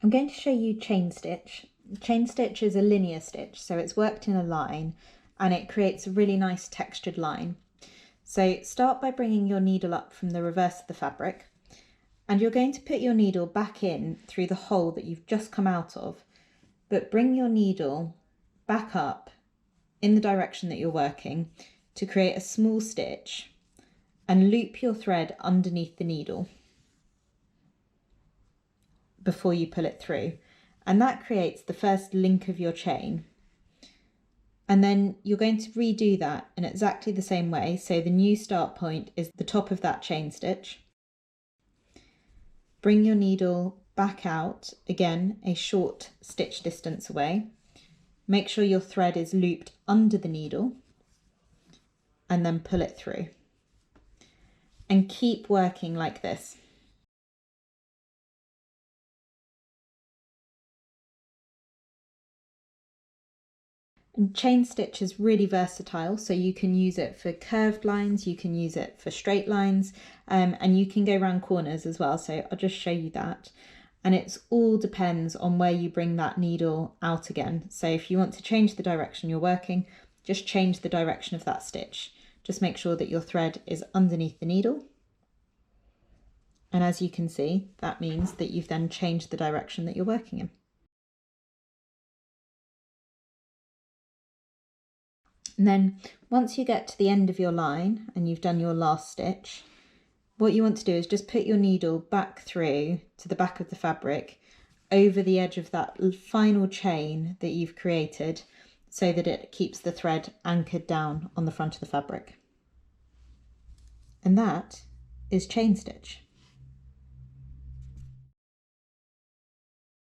I'm going to show you chain stitch. Chain stitch is a linear stitch, so it's worked in a line and it creates a really nice textured line. So start by bringing your needle up from the reverse of the fabric, and you're going to put your needle back in through the hole that you've just come out of, but bring your needle back up in the direction that you're working to create a small stitch and loop your thread underneath the needle before you pull it through. And that creates the first link of your chain. And then you're going to redo that in exactly the same way. So the new start point is the top of that chain stitch. Bring your needle back out, again, a short stitch distance away. Make sure your thread is looped under the needle and then pull it through. And keep working like this. And chain stitch is really versatile, so you can use it for curved lines, you can use it for straight lines, and you can go around corners as well, so I'll just show you that. And it's all depends on where you bring that needle out again. So if you want to change the direction you're working, just change the direction of that stitch. Just make sure that your thread is underneath the needle. And as you can see, that means that you've then changed the direction that you're working in. And then once you get to the end of your line and you've done your last stitch, what you want to do is just put your needle back through to the back of the fabric over the edge of that final chain that you've created so that it keeps the thread anchored down on the front of the fabric. And that is chain stitch.